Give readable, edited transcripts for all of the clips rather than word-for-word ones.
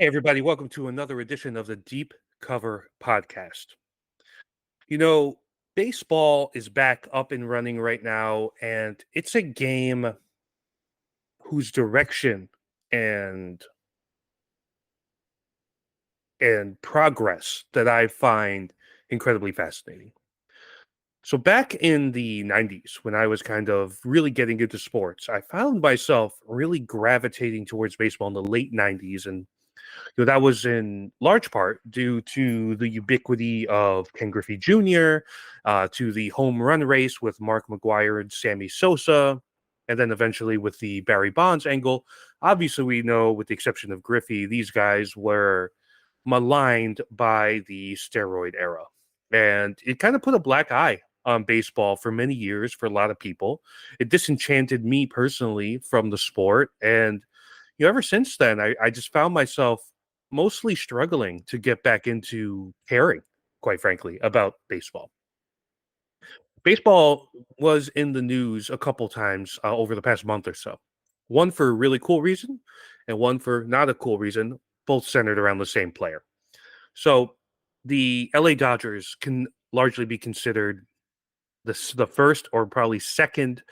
Hey, everybody, welcome to another edition of the Deep Cover Podcast. You know, baseball is back up and running right now, and it's a game whose direction and progress that I find incredibly fascinating. So back in the 90s, when I was kind of really getting into sports, I found myself really gravitating towards baseball in the late 90s. And that was in large part due to the ubiquity of Ken Griffey Jr., to the home run race with Mark McGwire and Sammy Sosa, and then eventually with the Barry Bonds angle. Obviously, we know, with the exception of Griffey, these guys were maligned by the steroid era. And it kind of put a black eye on baseball for many years for a lot of people. It disenchanted me personally from the sport. And ever since then, I just found myself mostly struggling to get back into caring, quite frankly, about baseball. Baseball was in the news a couple times over the past month or so. One for a really cool reason, and one for not a cool reason, both centered around the same player. So the LA Dodgers can largely be considered the first or probably second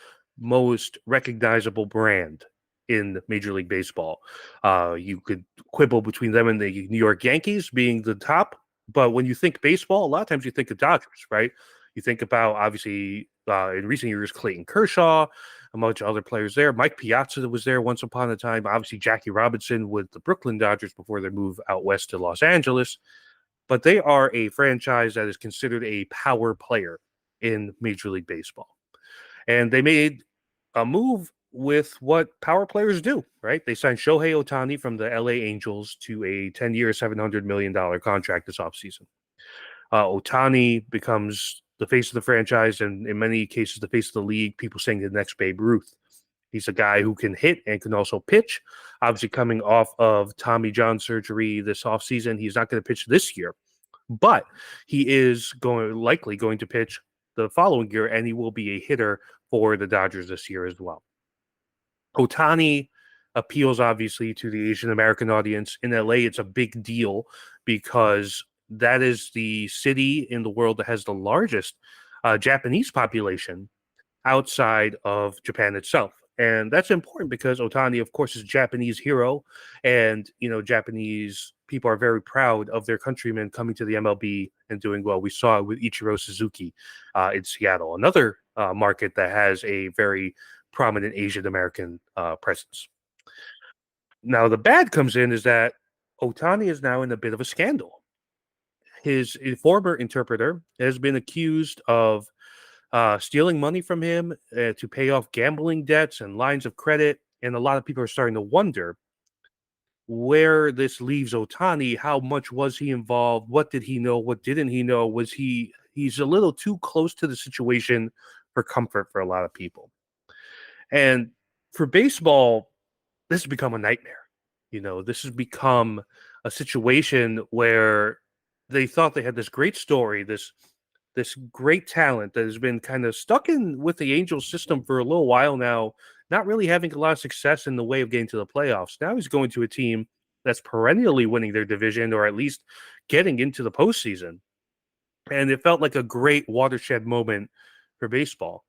most recognizable brand in Major League Baseball. You could quibble between them and the New York Yankees being the top, but when you think baseball, a lot of times you think of Dodgers, right? You think about, obviously, in recent years, Clayton Kershaw, a bunch of other players there. Mike Piazza was there once upon a time. Obviously, Jackie Robinson with the Brooklyn Dodgers before they move out west to Los Angeles. But they are a franchise that is considered a power player in Major League Baseball. And they made a move with what power players do, right? They signed Shohei Ohtani from the LA Angels to a 10-year, $700 million contract this offseason. Ohtani becomes the face of the franchise, and in many cases, the face of the league. People saying the next Babe Ruth. He's a guy who can hit and can also pitch. Obviously, coming off of Tommy John surgery this offseason, he's not going to pitch this year, but he is likely going to pitch the following year, and he will be a hitter for the Dodgers this year as well. Ohtani appeals, obviously, to the Asian American audience. In LA, it's a big deal because that is the city in the world that has the largest Japanese population outside of Japan itself. And that's important because Ohtani, of course, is a Japanese hero. And, Japanese people are very proud of their countrymen coming to the MLB and doing well. We saw it with Ichiro Suzuki in Seattle, another market that has a very prominent Asian American presence. Now, the bad comes in is that Ohtani is now in a bit of a scandal. His former interpreter has been accused of stealing money from him to pay off gambling debts and lines of credit. And a lot of people are starting to wonder where this leaves Ohtani. How much was he involved? What did he know? What didn't he know? He's a little too close to the situation for comfort for a lot of people. And for baseball, this has become a nightmare. This has become a situation where they thought they had this great story, this great talent that has been kind of stuck in with the Angels system for a little while now, not really having a lot of success in the way of getting to the playoffs. Now he's going to a team that's perennially winning their division, or at least getting into the postseason. And it felt like a great watershed moment for baseball.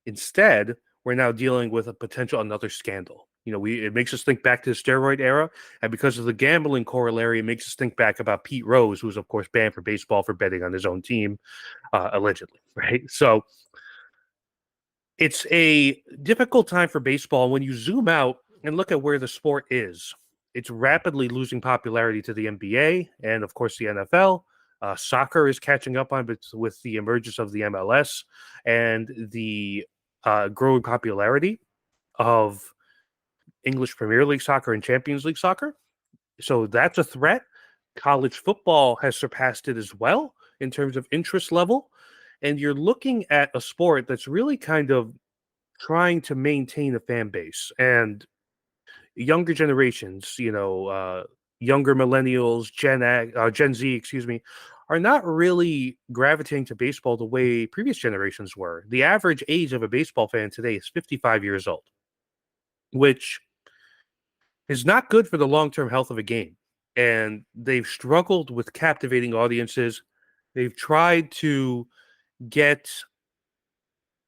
Instead, we're now dealing with another scandal. It makes us think back to the steroid era, and because of the gambling corollary, it makes us think back about Pete Rose, who was, of course, banned for baseball for betting on his own team, allegedly, right? So it's a difficult time for baseball. When you zoom out and look at where the sport is, it's rapidly losing popularity to the NBA and, of course, the NFL. Soccer is catching up on with the emergence of the MLS and the growing popularity of English Premier League soccer and Champions League soccer. So that's a threat. College football has surpassed it as well in terms of interest level. And you're looking at a sport that's really kind of trying to maintain a fan base. And younger generations, younger millennials, Gen Z, excuse me, are not really gravitating to baseball the way previous generations were. The average age of a baseball fan today is 55 years old, which is not good for the long-term health of a game. and they've struggled with captivating audiences. They've tried to get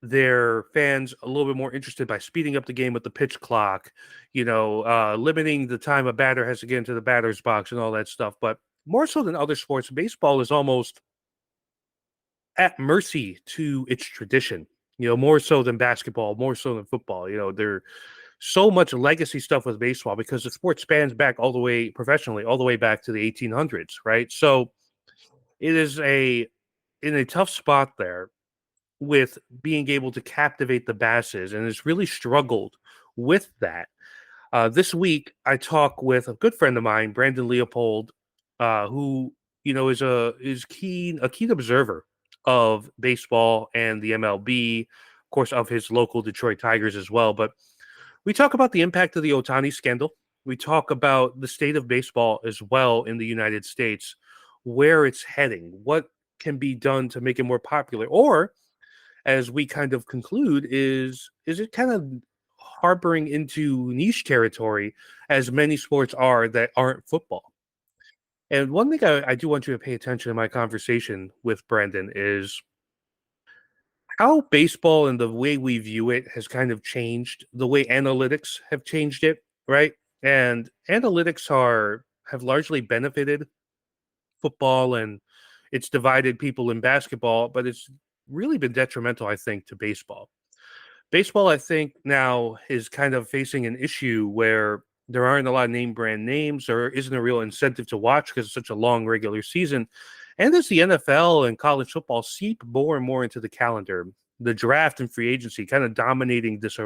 their fans a little bit more interested by speeding up the game with the pitch clock, limiting the time a batter has to get into the batter's box and all that stuff. But more so than other sports, baseball is almost at mercy to its tradition, more so than basketball, more so than football. There's so much legacy stuff with baseball because the sport spans back all the way professionally, all the way back to the 1800s, right? So it is in a tough spot there with being able to captivate the masses and has really struggled with that. This week, I talk with a good friend of mine, Brandon Leopold, who is a keen observer of baseball and the MLB, of course, of his local Detroit Tigers as well. But we talk about the impact of the Ohtani scandal. We talk about the state of baseball as well in the United States, where it's heading, what can be done to make it more popular, or as we kind of conclude, is it kind of harboring into niche territory as many sports are that aren't football? And one thing I do want you to pay attention in my conversation with Brandon is how baseball and the way we view it has kind of changed, the way analytics have changed it, right? And analytics have largely benefited football, and it's divided people in basketball, but it's really been detrimental, I think, to baseball. Baseball, I think, now is kind of facing an issue where there aren't a lot of name brand names. There isn't a real incentive to watch because it's such a long regular season. And as the NFL and college football seep more and more into the calendar, the draft and free agency kind of dominating this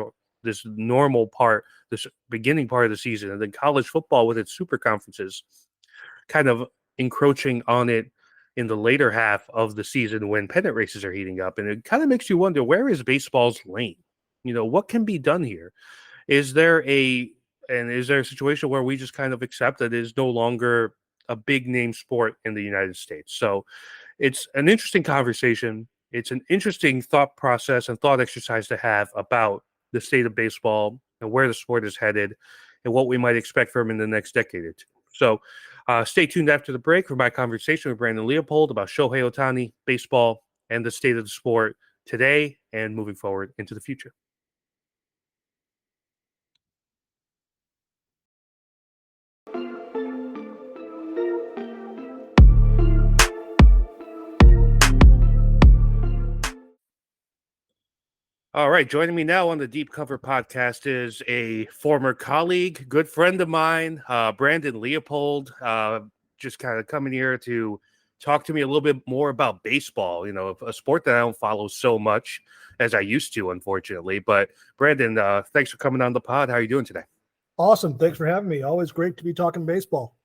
normal part, this beginning part of the season, and then college football with its super conferences kind of encroaching on it in the later half of the season when pennant races are heating up. And it kind of makes you wonder, where is baseball's lane? What can be done here? Is there a situation where we just kind of accept that it is no longer a big name sport in the United States? So it's an interesting conversation. It's an interesting thought process and thought exercise to have about the state of baseball and where the sport is headed and what we might expect from in the next decade or two. So stay tuned after the break for my conversation with Brandon Leopold about Shohei Ohtani, baseball, and the state of the sport today and moving forward into the future. All right, joining me now on the Deep Cover podcast is a former colleague, good friend of mine, Brandon Leopold. Just kind of coming here to talk to me a little bit more about baseball, a sport that I don't follow so much as I used to, unfortunately. But Brandon, thanks for coming on the pod. How are you doing today? Awesome. Thanks for having me. Always great to be talking baseball.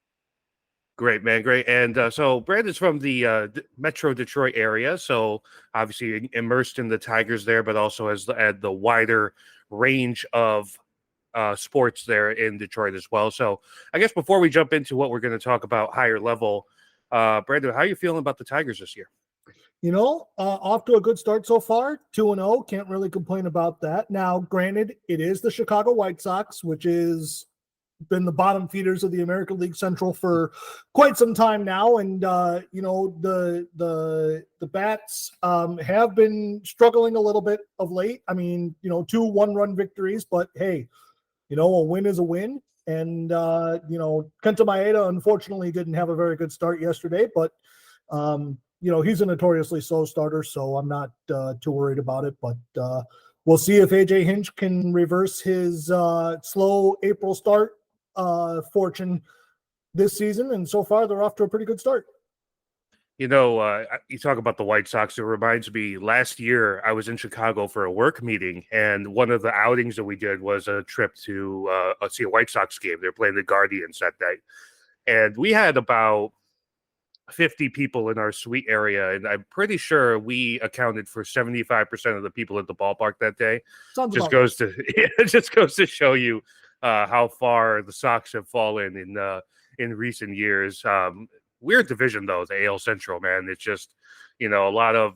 Great, man. Great. And so Brandon's from the Metro Detroit area. So obviously immersed in the Tigers there, but also has the wider range of sports there in Detroit as well. So I guess before we jump into what we're going to talk about higher level, Brandon, how are you feeling about the Tigers this year? Off to a good start so far, 2-0. Can't really complain about that. Now, granted, it is the Chicago White Sox, which is been the bottom feeders of the American League Central for quite some time now. And, the bats have been struggling a little bit of late. I mean, 2 1-run victories, but hey, a win is a win. And, Kenta Maeda unfortunately didn't have a very good start yesterday, but, he's a notoriously slow starter, so I'm not too worried about it. But we'll see if AJ Hinch can reverse his slow April start fortune this season. And so far, they're off to a pretty good start. You talk about the White Sox. It reminds me, last year I was in Chicago for a work meeting, and one of the outings that we did was a trip to see a White Sox game. They're playing the Guardians that day, and we had about 50 people in our suite area, and I'm pretty sure we accounted for 75% of the people at the ballpark that day. It just goes to show you how far the Sox have fallen in recent years. Weird division though, the AL Central, man. It's just a lot of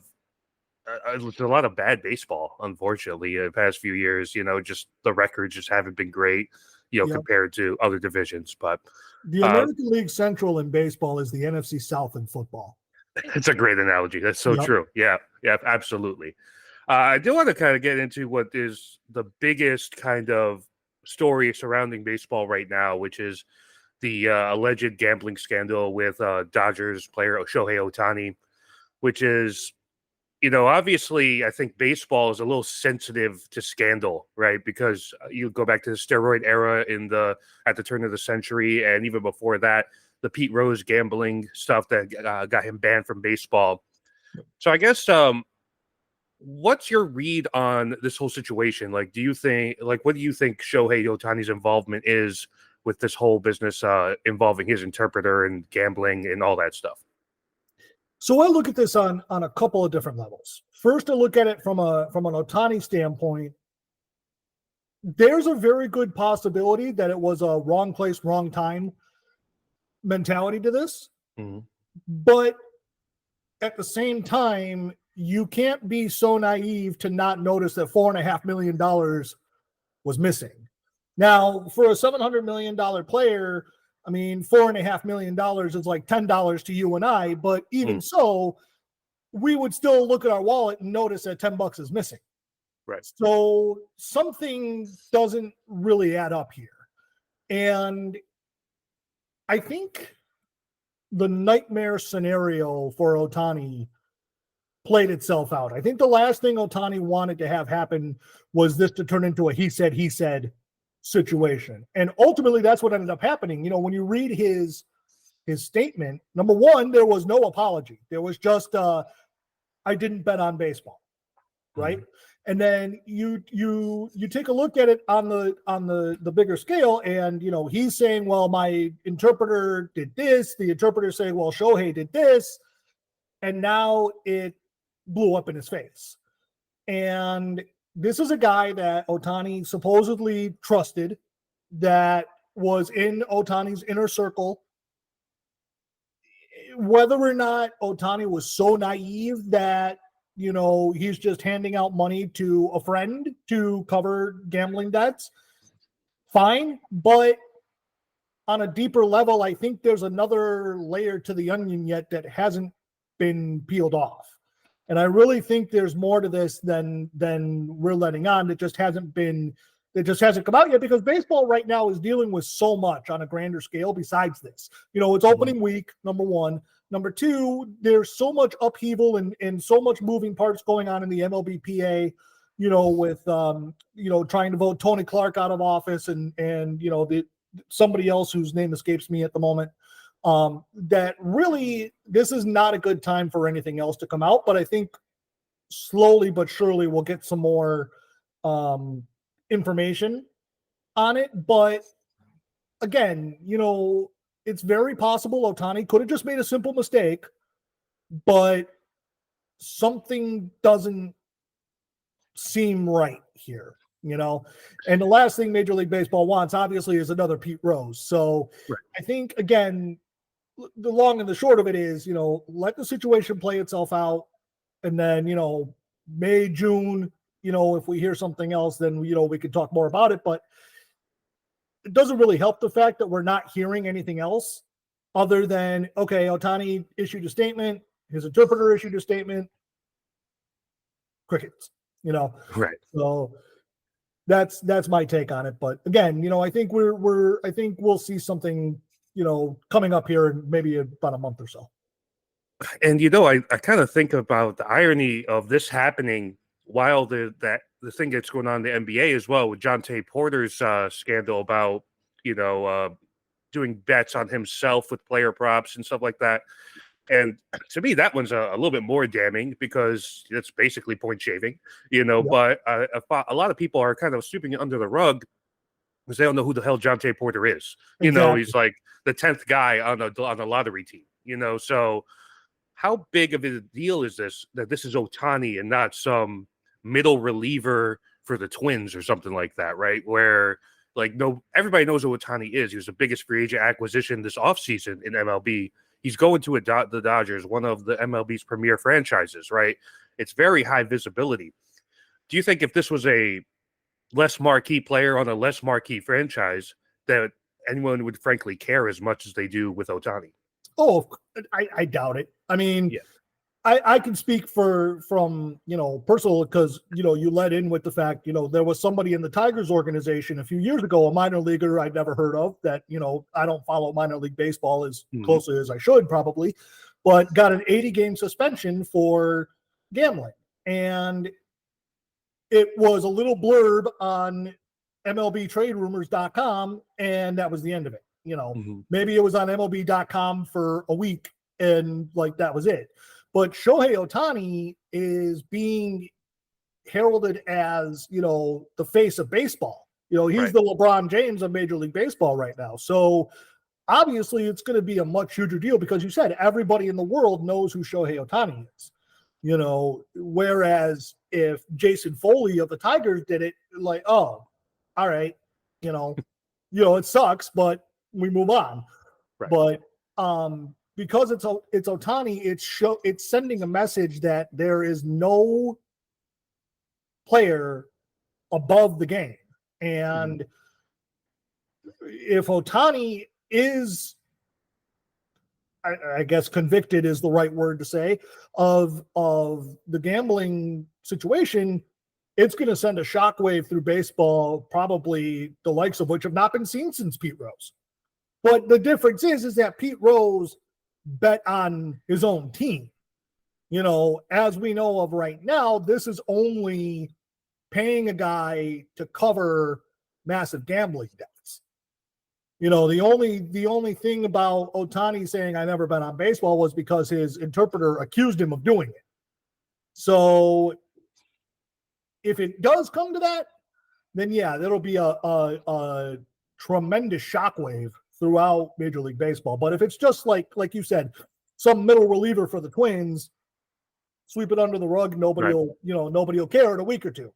bad baseball, unfortunately, in the past few years. Just the records just haven't been great. Yep. compared to other divisions. But the American League Central in baseball is the NFC South in football. It's a great analogy. That's so Yep. true. Yeah, absolutely. I do want to kind of get into what is the biggest kind of story surrounding baseball right now, which is the alleged gambling scandal with Dodgers player Shohei Ohtani, which is, obviously I think baseball is a little sensitive to scandal, right? Because you go back to the steroid era at the turn of the century, and even before that, the Pete Rose gambling stuff that got him banned from baseball. So I guess what's your read on this whole situation? Like, what do you think Shohei Ohtani's involvement is with this whole business involving his interpreter and gambling and all that stuff? So I look at this on a couple of different levels. First, I look at it from an Ohtani standpoint. There's a very good possibility that it was a wrong place, wrong time mentality to this. Mm-hmm. But at the same time, you can't be so naive to not notice that $4.5 million was missing. Now, for a $700 million player, I mean, $4.5 million is like $10 to you and I, but even so, we would still look at our wallet and notice that $10 is missing. Right. So something doesn't really add up here. And I think the nightmare scenario for Ohtani played itself out. I think the last thing Ohtani wanted to have happen was this to turn into a he said situation. And ultimately that's what ended up happening. When you read his statement, number one, there was no apology. There was just I didn't bet on baseball. Right. Mm-hmm. And then you take a look at it on the bigger scale, and he's saying, well, my interpreter did this, the interpreter saying, well, Shohei did this, and now it blew up in his face. And this is a guy that Ohtani supposedly trusted, that was in Ohtani's inner circle. Whether or not Ohtani was so naive that he's just handing out money to a friend to cover gambling debts, fine. But on a deeper level, I think there's another layer to the onion yet that hasn't been peeled off. And I really think there's more to this than we're letting on. That just hasn't come out yet, because baseball right now is dealing with so much on a grander scale besides this. It's opening week, number one. Number two, there's so much upheaval and so much moving parts going on in the MLBPA, with trying to vote Tony Clark out of office and somebody else whose name escapes me at the moment. That really, this is not a good time for anything else to come out. But I think slowly but surely we'll get some more information on it. But again, it's very possible Ohtani could have just made a simple mistake, but something doesn't seem right here, And the last thing Major League Baseball wants, obviously, is another Pete Rose. So right. I think, again, the long and the short of it is, let the situation play itself out. And then, May, June, if we hear something else, then, we could talk more about it. But it doesn't really help the fact that we're not hearing anything else other than, okay, Ohtani issued a statement, his interpreter issued a statement, crickets, Right. So that's my take on it. But again, I think I think we'll see something, coming up here in maybe about a month or so. And I kind of think about the irony of this happening while the thing that's going on in the NBA as well, with Jonte Porter's scandal about doing bets on himself with player props and stuff like that. And to me, that one's a little bit more damning, because it's basically point shaving, Yep. But a lot of people are kind of sweeping it under the rug because they don't know who the hell Jonte Porter is. Exactly. He's like the 10th guy on a lottery team. So how big of a deal is this, that this is Ohtani and not some middle reliever for the Twins or something like that, right? Where everybody knows who Ohtani is. He was the biggest free agent acquisition this offseason in MLB. He's going to the Dodgers, one of the MLB's premier franchises, right? It's very high visibility. Do you think if this was a less marquee player on a less marquee franchise that anyone would frankly care as much as they do with Ohtani. Oh, I doubt it. I mean, Yeah. I can speak from personal, because you let in with the fact there was somebody in the Tigers organization a few years ago, a minor leaguer I'd never heard of, that I don't follow minor league baseball as closely as I should probably, but got an 80-game suspension for gambling, and it was a little blurb on MLBTradeRumors.com, and that was the end of it. Maybe it was on MLB.com for a week, and that was it. But Shohei Ohtani is being heralded as, the face of baseball. He's Right. the LeBron James of Major League Baseball right now. So obviously it's going to be a much huger deal, because you said everybody in the world knows who Shohei Ohtani is. Whereas if Jason Foley of the Tigers did it, oh, all right, it sucks, but we move on. Right. But because it's Ohtani, it's sending a message that there is no player above the game. And if Ohtani is, I guess convicted is the right word to say, of the gambling situation, it's going to send a shockwave through baseball, probably the likes of which have not been seen since Pete Rose. But the difference is that Pete Rose bet on his own team. As we know of right now, this is only paying a guy to cover massive gambling debts. The only thing about Ohtani saying I never bet on baseball was because his interpreter accused him of doing it. So if it does come to that, then yeah, that'll be a tremendous shockwave throughout Major League Baseball. But if it's just like you said, some middle reliever for the Twins, sweep it under the rug, nobody will care in a week or two.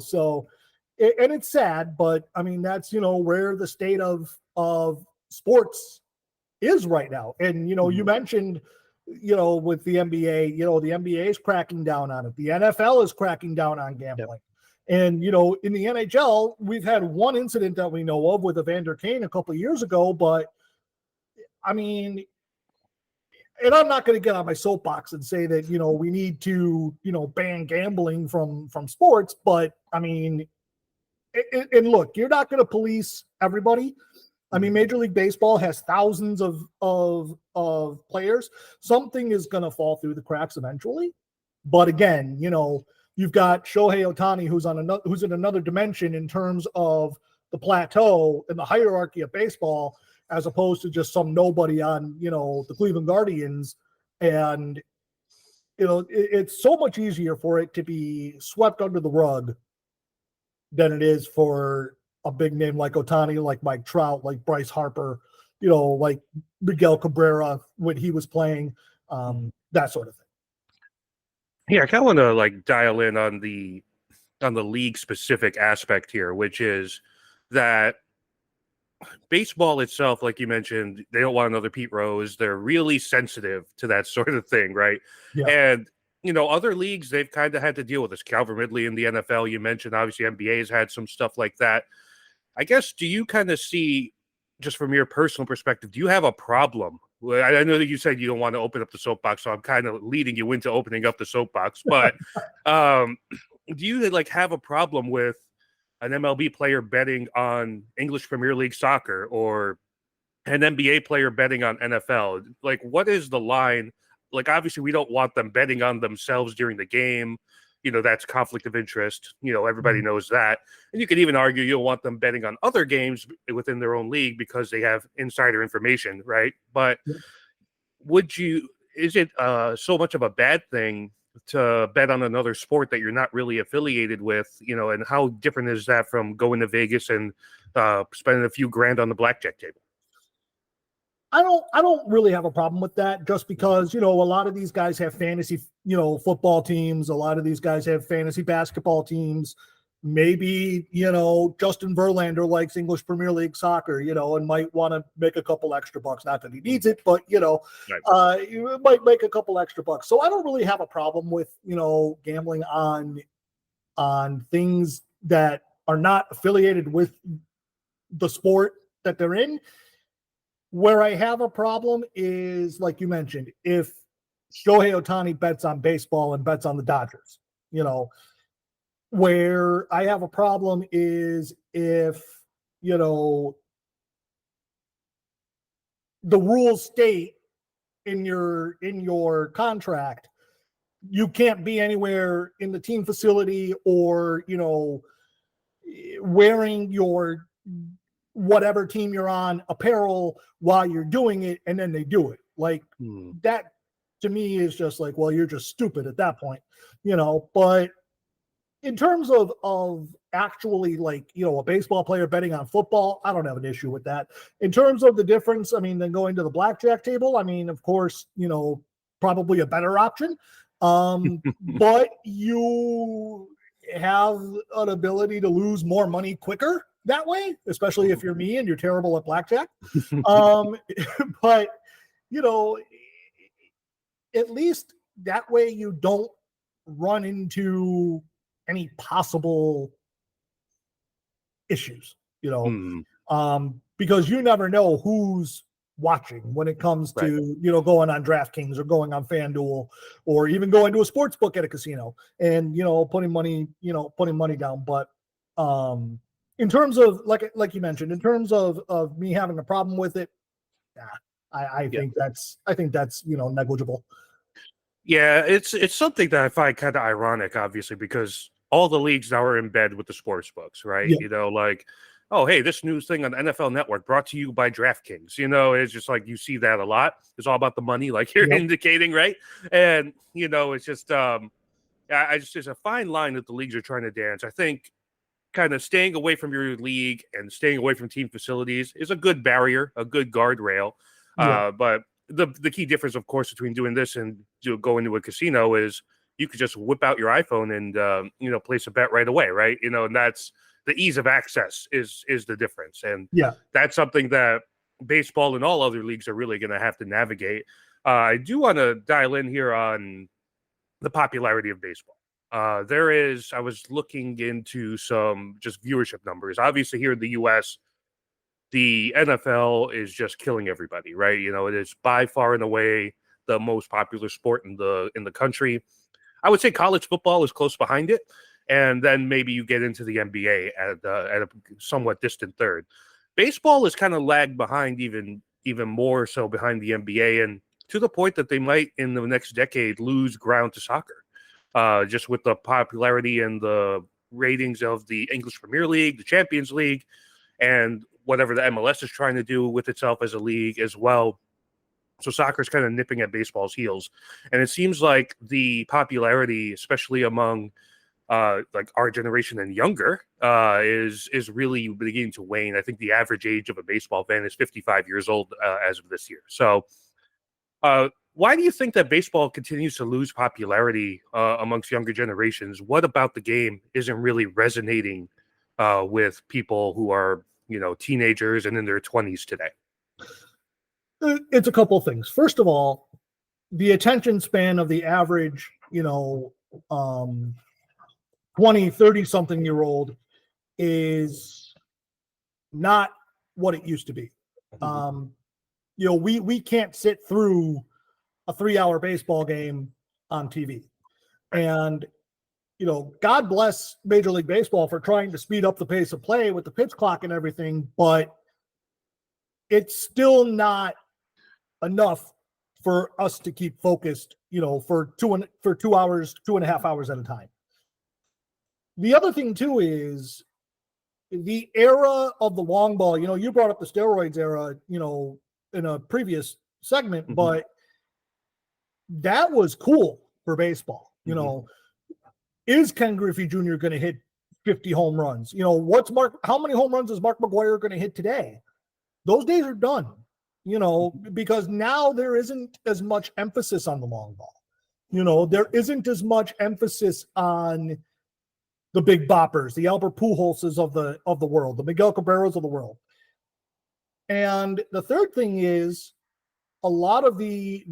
So and it's sad, but I mean that's where the state of sports is right now. And you mentioned with the NBA, the NBA is cracking down on it. The NFL is cracking down on gambling. Yep. And, in the NHL, we've had one incident that we know of with Evander Kane a couple of years ago, but I mean, and I'm not going to get on my soapbox and say that, we need to, ban gambling from sports, but I mean, and look, you're not going to police everybody. I mean, Major League Baseball has thousands of players. Something is going to fall through the cracks eventually. But again, you've got Shohei Ohtani, who's in another dimension in terms of the plateau and the hierarchy of baseball, as opposed to just some nobody on, the Cleveland Guardians. And, it's so much easier for it to be swept under the rug than it is for a big name like Ohtani, like Mike Trout, like Bryce Harper, like Miguel Cabrera when he was playing, that sort of thing. Yeah, I kind of want to dial in on the league specific aspect here, which is that baseball itself, like you mentioned, they don't want another Pete Rose. They're really sensitive to that sort of thing, right? Yeah. And other leagues, they've kind of had to deal with this. Calvin Ridley in the NFL, you mentioned, obviously NBA has had some stuff like that. I guess, do you kind of see, just from your personal perspective, do you have a problem? I know that you said you don't want to open up the soapbox, so I'm kind of leading you into opening up the soapbox. But do you have a problem with an MLB player betting on English Premier League soccer or an NBA player betting on NFL? What is the line? Obviously, we don't want them betting on themselves during the game. That's conflict of interest. Everybody knows that. And you could even argue you don't want them betting on other games within their own league because they have insider information, right? But is it so much of a bad thing to bet on another sport that you're not really affiliated with, and how different is that from going to Vegas and spending a few grand on the blackjack table? I don't really have a problem with that, just because, a lot of these guys have fantasy, football teams. A lot of these guys have fantasy basketball teams. Maybe, Justin Verlander likes English Premier League soccer, and might want to make a couple extra bucks. Not that he needs it, but, right. You might make a couple extra bucks. So I don't really have a problem with, gambling on things that are not affiliated with the sport that they're in. Where I have a problem is, like you mentioned, if Shohei Ohtani bets on baseball and bets on the Dodgers, where I have a problem is if, the rules state in your contract, you can't be anywhere in the team facility or, wearing your whatever team you're on apparel while you're doing it, and then they do it. Like that to me is just like, well, you're just stupid at that point, but in terms of actually, like, a baseball player betting on football, I don't have an issue with that. In terms of the difference, I mean, then going to the blackjack table, I mean, of course, probably a better option. But you have an ability to lose more money quicker that way, especially if you're me and you're terrible at blackjack. But, at least that way you don't run into any possible issues, because you never know who's watching when it comes to, going on DraftKings or going on FanDuel or even going to a sports book at a casino and, putting money down. But in terms of, like you mentioned, in terms of me having a problem with it, I think that's negligible. Yeah, it's something that I find kind of ironic, obviously, because all the leagues now are in bed with the sports books, right? Yeah. Like, oh, hey, this news thing on NFL Network brought to you by DraftKings. It's just like you see that a lot. It's all about the money, like you're indicating, right? And it's just there's a fine line that the leagues are trying to dance. I think kind of staying away from your league and staying away from team facilities is a good barrier, a good guardrail. But the key difference, of course, between doing this and going to a casino is you could just whip out your iPhone and place a bet right away, right? And that's the ease of access is the difference, and that's something that baseball and all other leagues are really going to have to navigate. I do want to dial in here on the popularity of baseball. I was looking into some just viewership numbers. Obviously, here in the U.S., the NFL is just killing everybody, right? It is by far and away the most popular sport in the country. I would say college football is close behind it, and then maybe you get into the NBA at a somewhat distant third. Baseball is kind of lagged behind, even more so behind the NBA, and to the point that they might in the next decade lose ground to soccer, just with the popularity and the ratings of the English Premier League, the Champions League, and whatever the MLS is trying to do with itself as a league as well. So soccer is kind of nipping at baseball's heels. And it seems like the popularity, especially among like our generation and younger, is really beginning to wane. I think the average age of a baseball fan is 55 years old as of this year. So why do you think that baseball continues to lose popularity amongst younger generations? What about the game isn't really resonating with people who are, teenagers and in their 20s today? It's a couple of things. First of all, the attention span of the average, 20, 30 something year old is not what it used to be. We can't sit through a 3-hour baseball game on TV. And, God bless Major League Baseball for trying to speed up the pace of play with the pitch clock and everything, but it's still not enough for us to keep focused, for 2 hours, 2.5 hours at a time. The other thing too is the era of the long ball. You brought up the steroids era, in a previous segment, but that was cool for baseball. Is Ken Griffey Jr. going to hit 50 home runs? How many home runs is Mark McGwire going to hit today? Those days are done. Because now there isn't as much emphasis on the long ball. There isn't as much emphasis on the big boppers, the Albert Pujolses of the world, the Miguel Cabreros of the world. And the third thing is a lot of the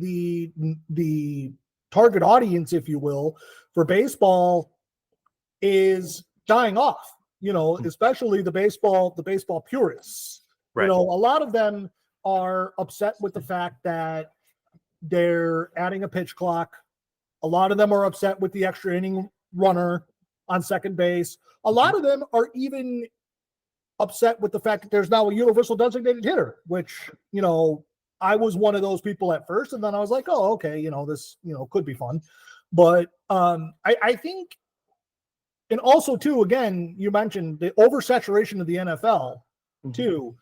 target audience, if you will, for baseball is dying off. especially the baseball purists. Right. A lot of them are upset with the fact that they're adding a pitch clock. A lot of them are upset with the extra inning runner on second base. A lot of them are even upset with the fact that there's now a universal designated hitter, which, I was one of those people at first. And then I was like, oh, okay, this, could be fun. But I think, and also too, again, you mentioned the oversaturation of the NFL too.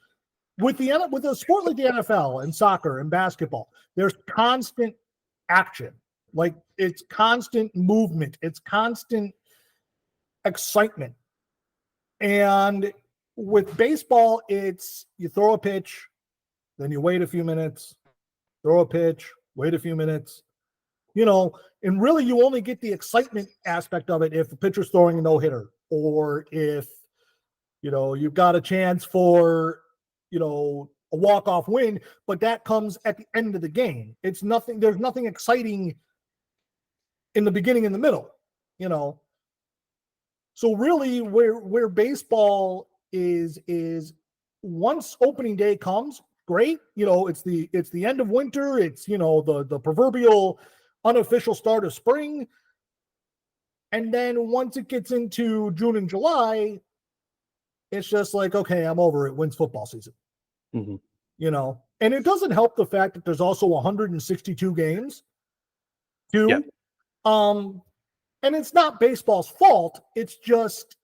With a sport like the NFL and soccer and basketball, there's constant action. Like, it's constant movement. It's constant excitement. And with baseball, it's you throw a pitch, then you wait a few minutes, throw a pitch, wait a few minutes, and really you only get the excitement aspect of it if the pitcher's throwing a no-hitter, or if, you've got a chance for, a walk-off win, but that comes at the end of the game. There's nothing exciting in the beginning and the middle, So really where baseball is once opening day comes, great. It's the end of winter. It's, the proverbial unofficial start of spring. And then once it gets into June and July, it's just like, okay, I'm over it. When's football season? And it doesn't help the fact that there's also 162 games too. Yeah. And it's not baseball's fault. It's just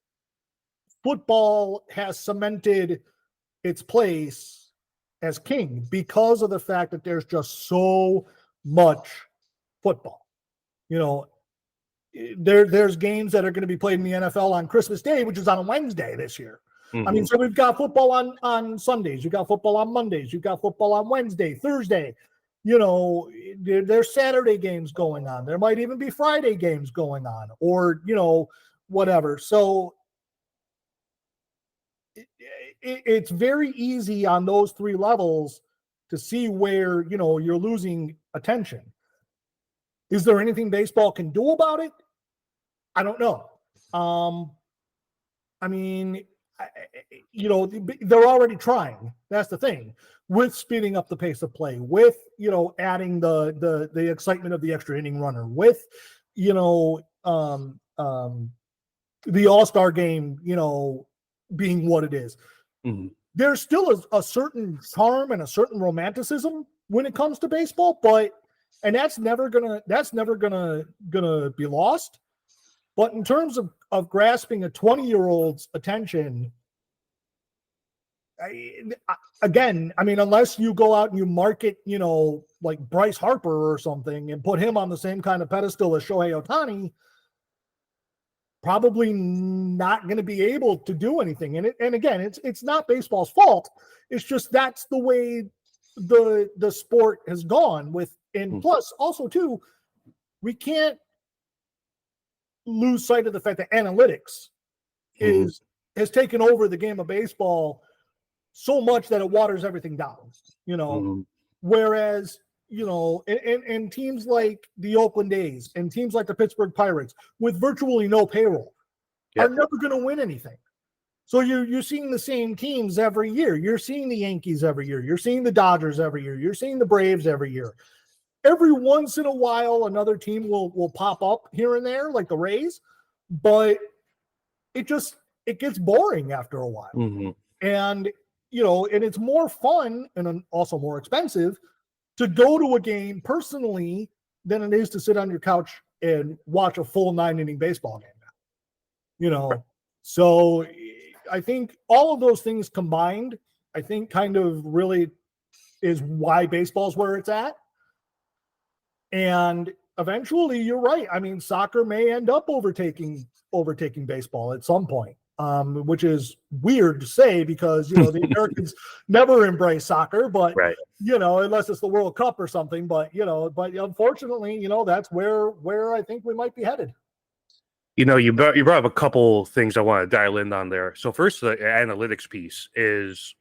football has cemented its place as king because of the fact that there's just so much football. There's games that are going to be played in the NFL on Christmas Day, which is on a Wednesday this year. I mean, so we've got football on Sundays, you've got football on Mondays, you've got football on Wednesday, Thursday. There's Saturday games going on. There might even be Friday games going on, or whatever. So it's very easy on those three levels to see where you're losing attention. Is there anything baseball can do about it? I don't know. I mean, they're already trying. That's the thing, with speeding up the pace of play, with adding the excitement of the extra inning runner, with the All-Star game being what it is. There's still a certain charm and a certain romanticism when it comes to baseball, and that's never gonna be lost. But in terms of grasping a 20-year-old's attention, unless you go out and you market, like Bryce Harper or something and put him on the same kind of pedestal as Shohei Ohtani, probably not going to be able to do anything. And again, it's not baseball's fault. It's just that's the way the sport has gone with. And plus, also too, we can't lose sight of the fact that analytics has taken over the game of baseball so much that it waters everything down. Whereas and teams like the Oakland A's and teams like the Pittsburgh Pirates with virtually no payroll are never going to win anything. So you're seeing the same teams every year. You're seeing the Yankees every year. You're seeing the Dodgers every year. You're seeing the Braves every year. Every once in a while, another team will pop up here and there, like the Rays, but it gets boring after a while. And, and it's more fun and also more expensive to go to a game personally than it is to sit on your couch and watch a full 9-inning baseball game now. So I think all of those things combined, I think kind of really is why baseball's where it's at. And eventually, you're right. I mean, soccer may end up overtaking baseball at some point, which is weird to say because, the Americans never embrace soccer, but, unless it's the World Cup or something. But unfortunately, that's where I think we might be headed. You brought up a couple things I want to dial in on there. So first, the analytics piece is,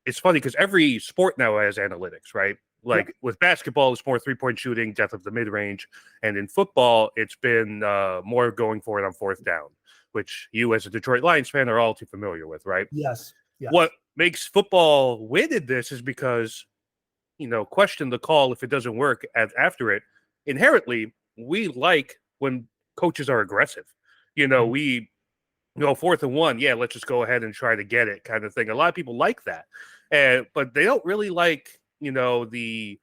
it's funny because every sport now has analytics, right? Like with basketball, it's more 3-point shooting, depth of the mid-range. And in football, it's been more going for it on fourth down. which you as a Detroit Lions fan are all too familiar with, right? Yes. What makes football win in this is because, question the call if it doesn't work after it. Inherently, we like when coaches are aggressive. We go 4th and 1. Yeah, let's just go ahead and try to get it kind of thing. A lot of people like that. But they don't really like, the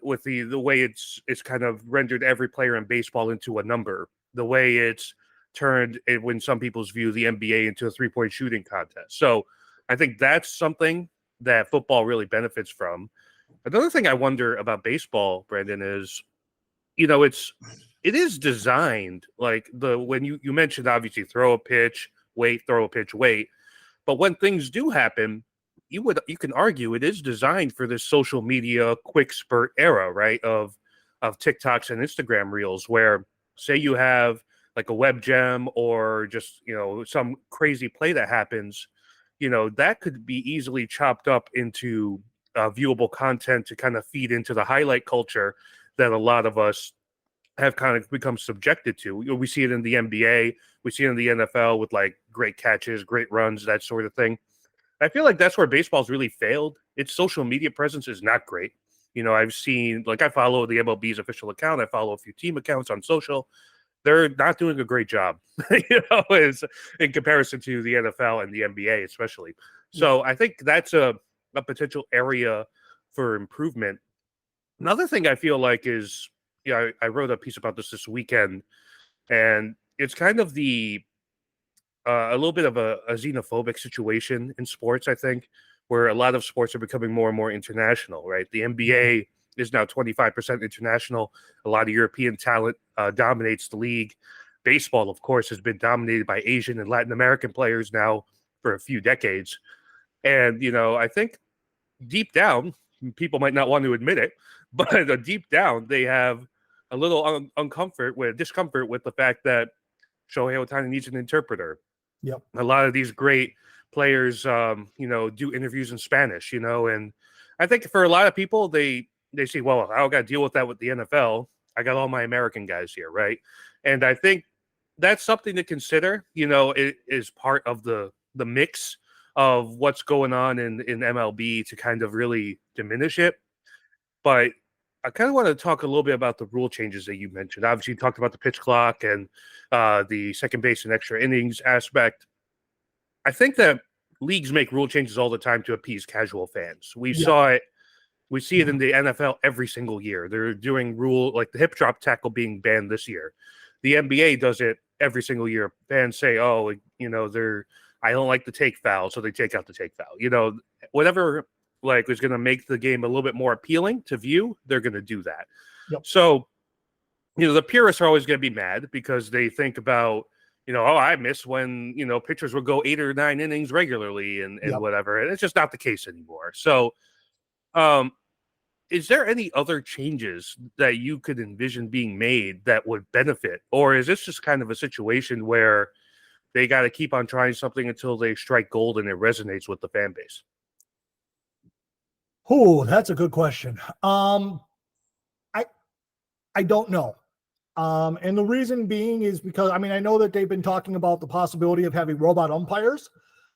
with the way it's kind of rendered every player in baseball into a number, the way it's turned when some people's view the NBA into a 3-point shooting contest. So I think that's something that football really benefits from. Another thing I wonder about baseball, Brandon, is it is designed like when you mentioned obviously throw a pitch, wait, throw a pitch, wait. But when things do happen, you can argue it is designed for this social media quick spurt era, right? Of TikToks and Instagram reels, where say you have like a web gem or just some crazy play that happens, that could be easily chopped up into viewable content to kind of feed into the highlight culture that a lot of us have kind of become subjected to. We see it in the NBA, we see it in the NFL with like great catches, great runs, that sort of thing. I feel like that's where baseball's really failed. Its social media presence is not great. I've seen, like, I follow the MLB's official account, I follow a few team accounts on social. They're not doing a great job, is in comparison to the NFL and the NBA, especially. So I think that's a potential area for improvement. Another thing I feel like is, I wrote a piece about this weekend, and it's kind of a little bit of a xenophobic situation in sports, I think, where a lot of sports are becoming more and more international, right? The NBA is now 25% international. A lot of European talent dominates the league. Baseball, of course, has been dominated by Asian and Latin American players now for a few decades. And, I think deep down, people might not want to admit it, but deep down, they have a little discomfort with the fact that Shohei Ohtani needs an interpreter. Yep. A lot of these great players, do interviews in Spanish, and I think for a lot of people, they say, well, I got to deal with that with the NFL. I got all my American guys here, right? And I think that's something to consider. It is part of the mix of what's going on in MLB to kind of really diminish it. But I kind of want to talk a little bit about the rule changes that you mentioned. Obviously, you talked about the pitch clock and the second base and extra innings aspect. I think that leagues make rule changes all the time to appease casual fans. We see it in the NFL every single year. They're doing like the hip drop tackle being banned this year. The NBA does it every single year. Fans say, oh, I don't like the take foul, so they take out the take foul. Whatever like is going to make the game a little bit more appealing to view, they're going to do that. Yep. So, the purists are always going to be mad because they think about, oh, I miss when, pitchers would go 8 or 9 innings regularly and whatever. And it's just not the case anymore. So, is there any other changes that you could envision being made that would benefit? Or is this just kind of a situation where they got to keep on trying something until they strike gold and it resonates with the fan base? Oh, that's a good question. I don't know. And the reason being is because, I know that they've been talking about the possibility of having robot umpires.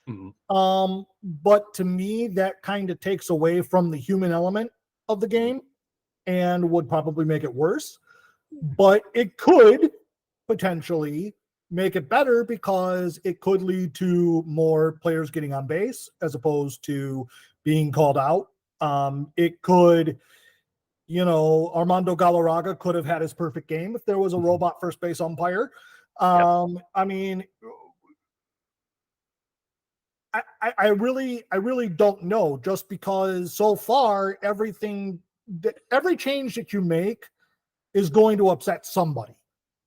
Mm-hmm. But to me, that kind of takes away from the human element of the game and would probably make it worse. But it could potentially make it better because it could lead to more players getting on base as opposed to being called out. It could, Armando Galarraga could have had his perfect game if there was a robot first base umpire. I really don't know, just because so far every change that you make is going to upset somebody.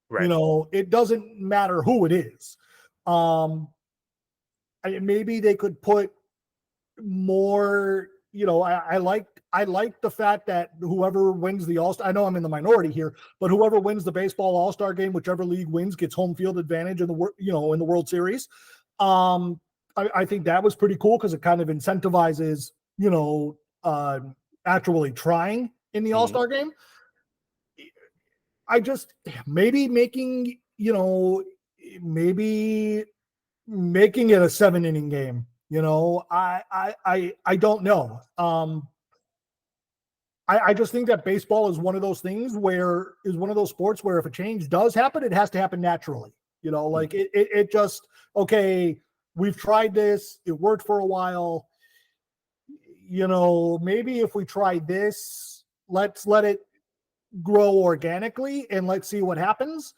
Right. It doesn't matter who it is. Maybe they could put more, I like the fact that whoever wins the All-Star, I know I'm in the minority here, but whoever wins the baseball All-Star game, whichever league wins, gets home field advantage in the World Series. I think that was pretty cool because it kind of incentivizes, actually trying in the All-Star game. I just maybe making, maybe making it a 7-inning game. I don't know. I just think that baseball is one of those sports where if a change does happen, it has to happen naturally. Like it just, okay, we've tried this, it worked for a while. Maybe if we try this, let's let it grow organically and let's see what happens.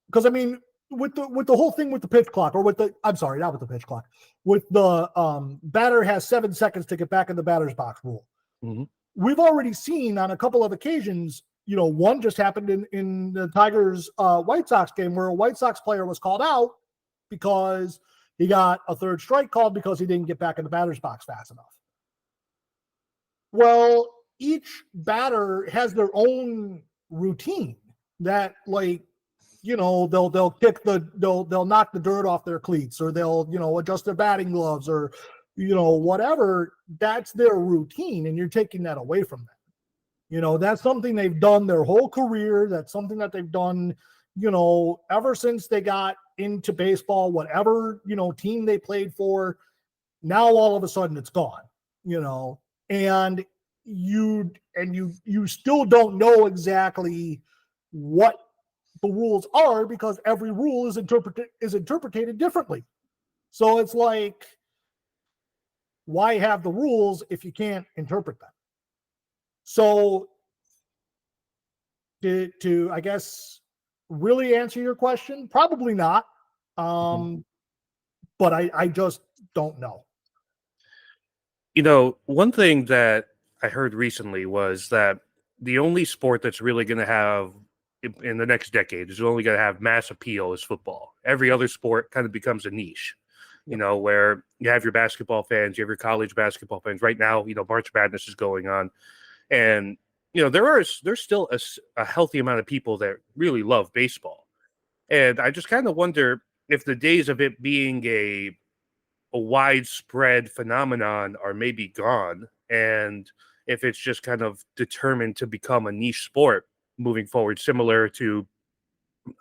Because I mean, with the whole thing with the pitch clock, or not with the pitch clock, with the batter has 7 seconds to get back in the batter's box rule. Mm-hmm. We've already seen on a couple of occasions, one just happened in the Tigers White Sox game where a White Sox player was called out because he got a third strike called because he didn't get back in the batter's box fast enough. Well, each batter has their own routine that, like, they'll knock the dirt off their cleats, or they'll adjust their batting gloves, or whatever. That's their routine, and you're taking that away from them. That's something they've done their whole career. That's something that they've done ever since they got into baseball, whatever team they played for. Now all of a sudden it's gone. And you still don't know exactly what the rules are, because every rule is interpreted differently. So it's like, why have the rules if you can't interpret them? So to I guess really answer your question, probably not. But I just don't know. One thing that I heard recently was that the only sport that's really going to have, in the next decade, is only going to have mass appeal is football. Every other sport kind of becomes a niche, where you have your basketball fans, you have your college basketball fans. Right now, March Madness is going on. And, there's still a healthy amount of people that really love baseball. And I just kind of wonder if the days of it being a widespread phenomenon are maybe gone, and if it's just kind of determined to become a niche sport moving forward, similar to,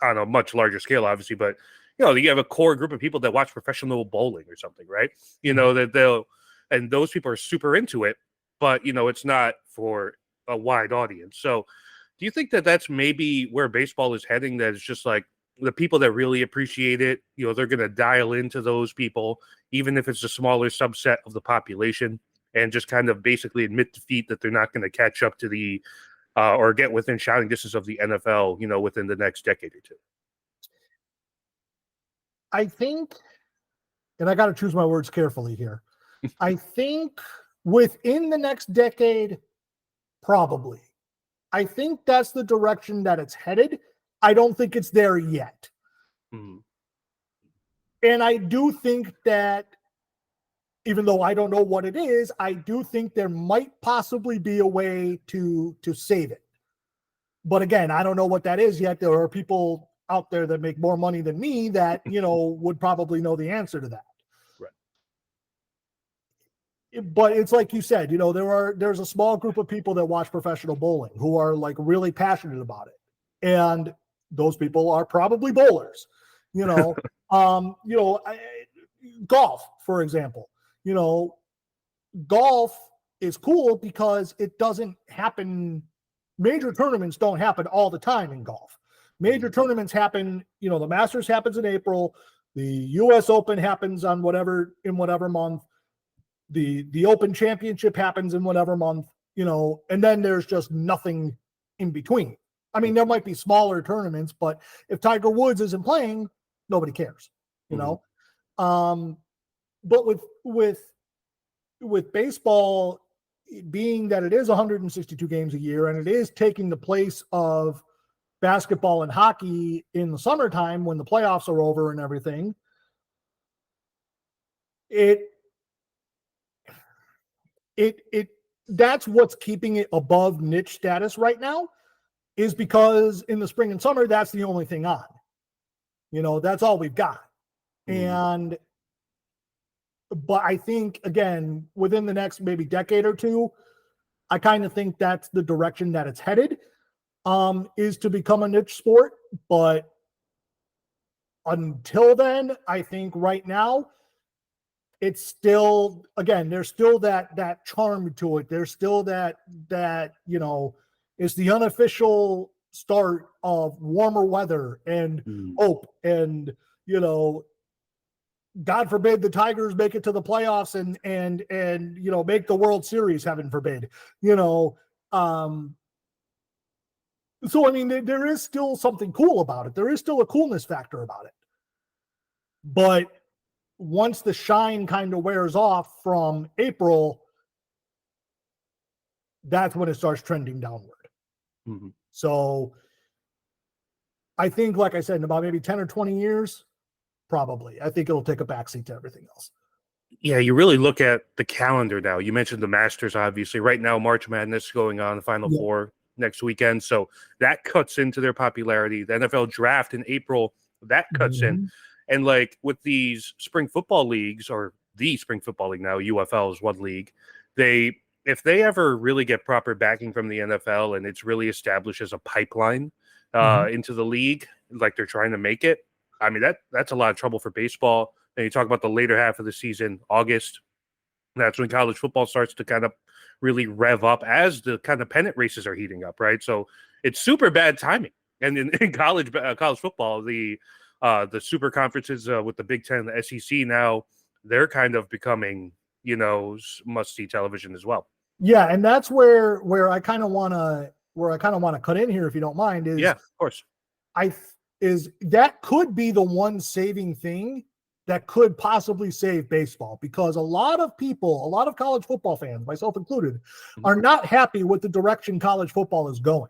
on a much larger scale, obviously, but you have a core group of people that watch professional bowling or something, right? And those people are super into it, but it's not for a wide audience. So do you think that that's maybe where baseball is heading? That it's just like, the people that really appreciate it, they're going to dial into those people, even if it's a smaller subset of the population, and just kind of basically admit defeat that they're not going to catch up to the or get within shouting distance of the NFL, within the next decade or two. I think, and I got to choose my words carefully here. I think within the next decade, probably. I think that's the direction that it's headed. I don't think it's there yet. Mm-hmm. And I do think that, even though I don't know what it is, I do think there might possibly be a way to save it. But again, I don't know what that is yet. There are people out there that make more money than me that, would probably know the answer to that. Right. But it's like you said, there's a small group of people that watch professional bowling who are like really passionate about it. And those people are probably bowlers, golf, for example, golf is cool because it doesn't happen. Major tournaments don't happen all the time in golf. Major tournaments happen, the Masters happens in April, the US Open happens in whatever month, the Open Championship happens in whatever month, and then there's just nothing in between. I mean, there might be smaller tournaments, but if Tiger Woods isn't playing, nobody cares, But with baseball, being that it is 162 games a year, and it is taking the place of basketball and hockey in the summertime when the playoffs are over and everything, that's what's keeping it above niche status right now, is because in the spring and summer, that's the only thing on. That's all we've got. But I think, again, within the next maybe decade or two, I kind of think that's the direction that it's headed, is to become a niche sport. But until then, I think right now, it's still, again, there's still that charm to it. There's still that it's the unofficial start of warmer weather and hope, and God forbid the Tigers make it to the playoffs and make the World Series, heaven forbid. So I mean, there is still something cool about it. There is still a coolness factor about it. But once the shine kind of wears off from April, that's when it starts trending downward. Mm-hmm. So I think, like I said, in about maybe 10 or 20 years, probably, I think it'll take a backseat to everything else. Yeah, you really look at the calendar now. You mentioned the Masters, obviously. Right now, March Madness going on, the Final Four next weekend. So that cuts into their popularity. The NFL draft in April, that cuts in. And like with these spring football leagues, or the spring football league now, UFL is one league, if they ever really get proper backing from the NFL and it's really established as a pipeline into the league, like they're trying to make it, I mean, that's a lot of trouble for baseball. And you talk about the later half of the season, August, that's when college football starts to kind of really rev up as the kind of pennant races are heating up, right? So it's super bad timing. And in college football, the super conferences with the Big Ten and the SEC now, they're kind of becoming, must-see television as well. Yeah, and that's where I kind of want to cut in here, if you don't mind. Is yeah, of course. That could be the one saving thing that could possibly save baseball, because a lot of college football fans, myself included, are not happy with the direction college football is going.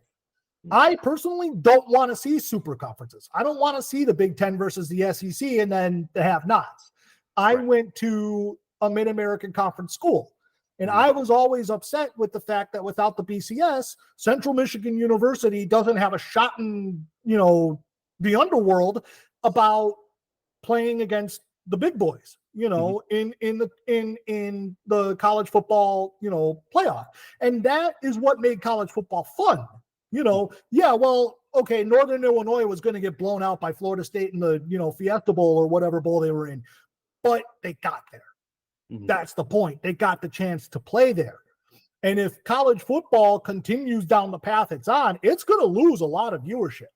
I personally don't want to see super conferences. I don't want to see the Big Ten versus the SEC and then the have-nots. I went to a Mid-American Conference school, and I was always upset with the fact that without the BCS, Central Michigan University doesn't have a shot in, the underworld about playing against the big boys, in the college football, playoff. And that is what made college football fun. Okay, Northern Illinois was going to get blown out by Florida State in the, Fiesta Bowl or whatever bowl they were in, but they got there. That's the point. They got the chance to play there. And if college football continues down the path it's on, it's going to lose a lot of viewership.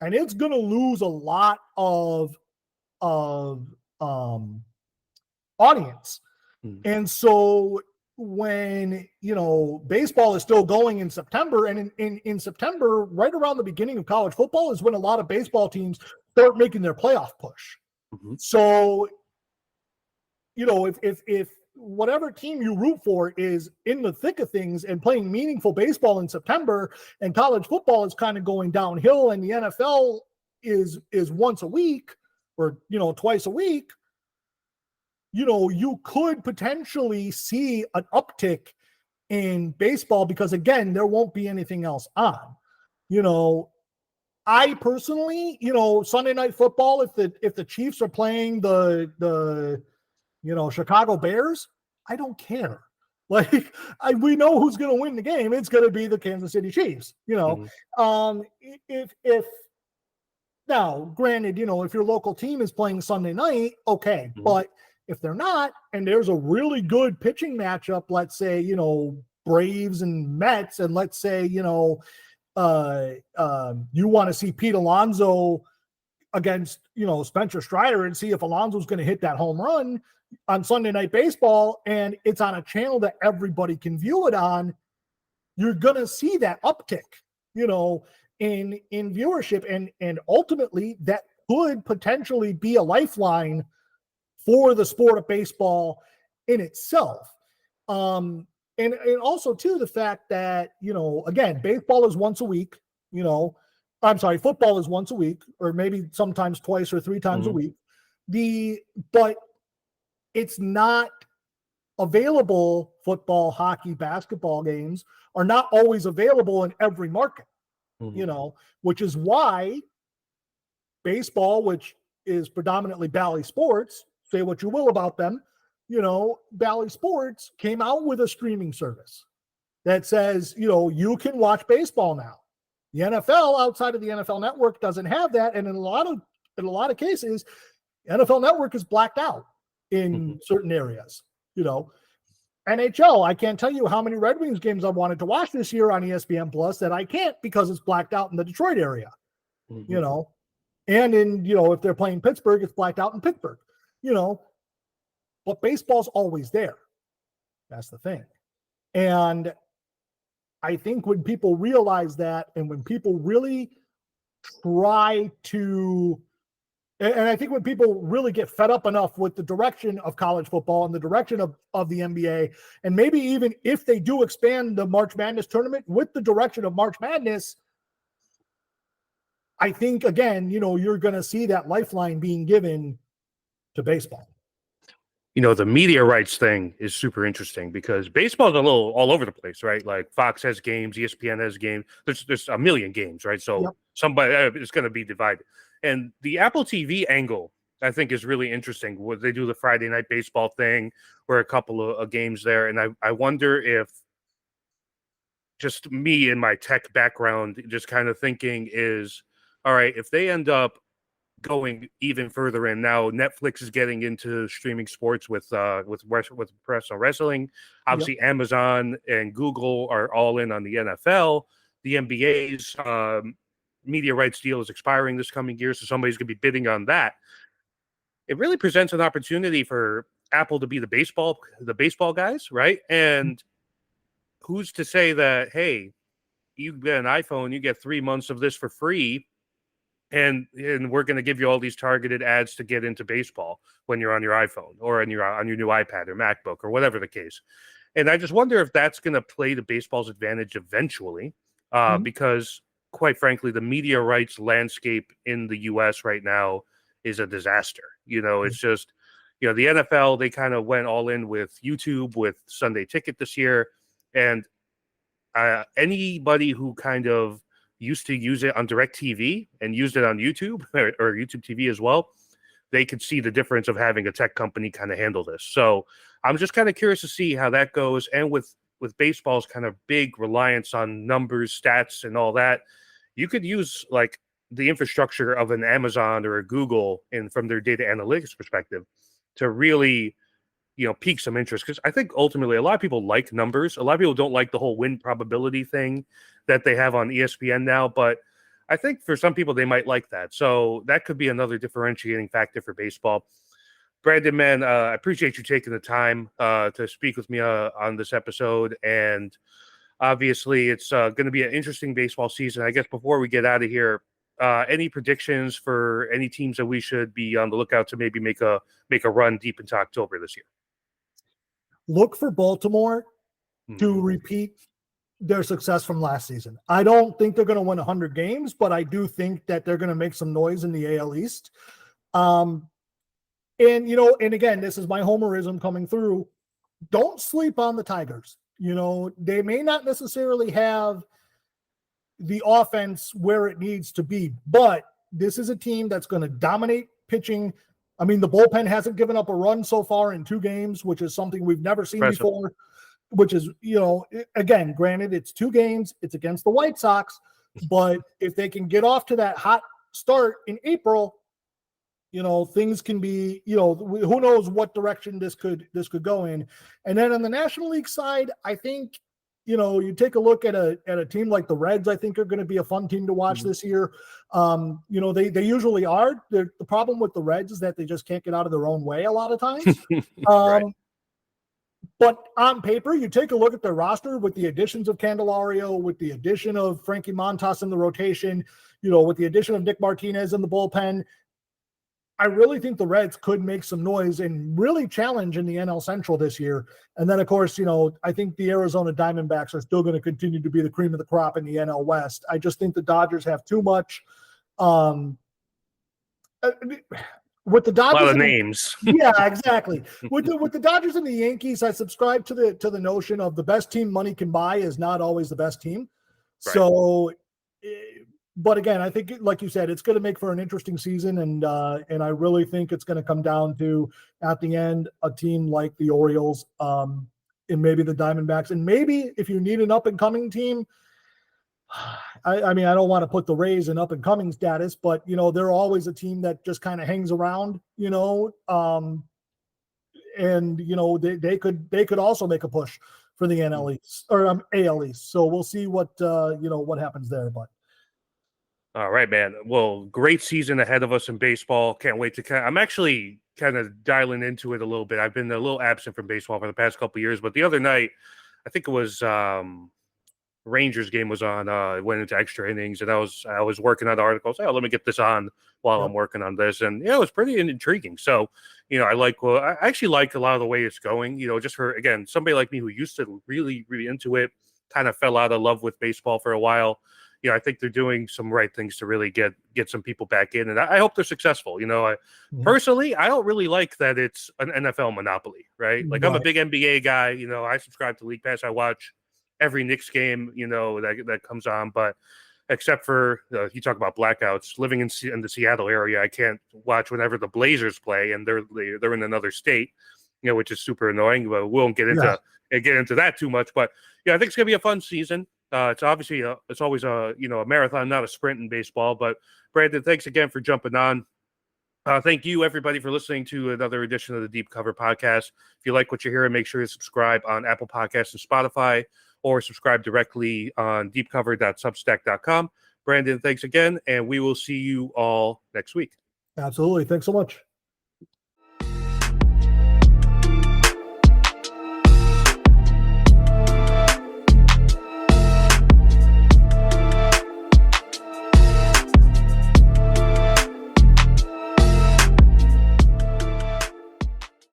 And it's going to lose a lot of audience. And so when, baseball is still going in September, and in September, right around the beginning of college football, is when a lot of baseball teams start making their playoff push. So, if whatever team you root for is in the thick of things and playing meaningful baseball in September, and college football is kind of going downhill, and the NFL is once a week or, twice a week, you could potentially see an uptick in baseball, because again, there won't be anything else on. I personally, Sunday Night Football, if the Chiefs are playing the Chicago Bears, I don't care. Like, we know who's going to win the game. It's going to be the Kansas City Chiefs. If now, granted, if your local team is playing Sunday night, okay, but if they're not, and there's a really good pitching matchup, let's say, Braves and Mets, and let's say, you want to see Pete Alonso against, Spencer Strider, and see if Alonso's going to hit that home run on Sunday Night Baseball, and it's on a channel that everybody can view it on, you're going to see that uptick, in viewership, and ultimately that could potentially be a lifeline for the sport of baseball in itself. And also too, the fact that, again, baseball is once a week, football is once a week, or maybe sometimes twice or three times a week. But it's not available. Football, hockey, basketball games are not always available in every market, which is why baseball, which is predominantly Bally Sports, say what you will about them, Bally Sports came out with a streaming service that says, you can watch baseball now. The NFL, outside of the NFL Network, doesn't have that. And in a lot of in a lot of cases, NFL Network is blacked out in certain areas. NHL, I can't tell you how many Red Wings games I've wanted to watch this year on ESPN Plus that I can't because it's blacked out in the Detroit area. And in, if they're playing Pittsburgh, it's blacked out in Pittsburgh, but baseball's always there. That's the thing. And I think when people realize that, and when people really try to, and I think when people really get fed up enough with the direction of college football and the direction of the NBA, and maybe even if they do expand the March Madness tournament with the direction of March Madness, I think, again, you're going to see that lifeline being given to baseball. The media rights thing is super interesting because baseball is a little all over the place, right? Like Fox has games, ESPN has games. There's a million games, right? So somebody is going to be divided. And the Apple TV angle, I think, is really interesting. They do the Friday night baseball thing, where a couple of games there. And I wonder if just me and my tech background just kind of thinking is, all right, if they end up going even further in now, Netflix is getting into streaming sports with professional wrestling. Obviously, Amazon and Google are all in on the NFL. The NBA's media rights deal is expiring this coming year, so somebody's going to be bidding on that. It really presents an opportunity for Apple to be the baseball guys, right? And who's to say that, hey, you get an iPhone, you get 3 months of this for free, and we're going to give you all these targeted ads to get into baseball when you're on your iPhone or on your new iPad or MacBook or whatever the case. And I just wonder if that's going to play to baseball's advantage eventually, because, quite frankly, the media rights landscape in the U.S. right now is a disaster. It's just, the NFL, they kind of went all in with YouTube, with Sunday Ticket this year. And anybody who kind of used to use it on DirecTV and used it on YouTube or YouTube TV as well, they could see the difference of having a tech company kind of handle this. So I'm just kind of curious to see how that goes. And with baseball's kind of big reliance on numbers, stats, and all that, you could use like the infrastructure of an Amazon or a Google from their data analytics perspective to really, pique some interest. Because I think ultimately a lot of people like numbers. A lot of people don't like the whole win probability thing that they have on ESPN now, but I think for some people they might like that. So that could be another differentiating factor for baseball. Brandon, man, I appreciate you taking the time to speak with me on this episode. And obviously it's going to be an interesting baseball season. I guess before we get out of here, any predictions for any teams that we should be on the lookout to maybe make a run deep into October this year? Look for Baltimore to repeat their success from last season. I don't think they're going to win 100 games, but I do think that they're going to make some noise in the AL East. And again, this is my homerism coming through. Don't sleep on the Tigers. They may not necessarily have the offense where it needs to be, but this is a team that's going to dominate pitching. I mean, the bullpen hasn't given up a run so far in 2 games, which is something we've never seen before, which is, again, granted, it's 2 games, it's against the White Sox, but if they can get off to that hot start in April, things can be, who knows what direction this could go in. And then on the National League side, I think, you take a look at a team like the Reds, I think are going to be a fun team to watch this year. They usually are. The problem with the Reds is that they just can't get out of their own way a lot of times. Right. But on paper, you take a look at their roster with the additions of Candelario, with the addition of Frankie Montas in the rotation, with the addition of Nick Martinez in the bullpen. I really think the Reds could make some noise and really challenge in the NL Central this year. And then, of course, I think the Arizona Diamondbacks are still going to continue to be the cream of the crop in the NL West. I just think the Dodgers have too much. With the Dodgers, a lot of names. Yeah, exactly. With the Dodgers and the Yankees, I subscribe to the notion of the best team money can buy is not always the best team. Right. So. But again, I think, like you said, it's going to make for an interesting season, and I really think it's going to come down to, at the end, a team like the Orioles, and maybe the Diamondbacks, and maybe if you need an up and coming team, I mean, I don't want to put the Rays in up and coming status, but they're always a team that just kind of hangs around, and they could also make a push for the NL East or AL East. So we'll see what what happens there. But all right, man. Well, great season ahead of us in baseball. Can't wait to I'm actually kind of dialing into it a little bit. I've been a little absent from baseball for the past couple of years, but the other night, I think it was Rangers game was on. It went into extra innings, and I was working on the articles. Oh, let me get this on while I'm working on this, and it was pretty intriguing. So, I actually like a lot of the way it's going. Just for again somebody like me who used to really into it, kind of fell out of love with baseball for a while. I think they're doing some right things to really get some people back in, and I hope they're successful. Personally, I don't really like that it's an NFL monopoly, right? Like I'm a big NBA guy. I subscribe to League Pass. I watch every Knicks game, that comes on, but except for you talk about blackouts. Living in the Seattle area, I can't watch whenever the Blazers play, and they're in another state, which is super annoying. But we won't get into that too much. But I think it's gonna be a fun season. It's obviously it's always a marathon, not a sprint in baseball. But Brandon, thanks again for jumping on. Thank you, everybody, for listening to another edition of the Deep Cover Podcast. If you like what you're hearing, make sure to subscribe on Apple Podcasts and Spotify, or subscribe directly on deepcover.substack.com. Brandon, thanks again, and we will see you all next week. Absolutely. Thanks so much.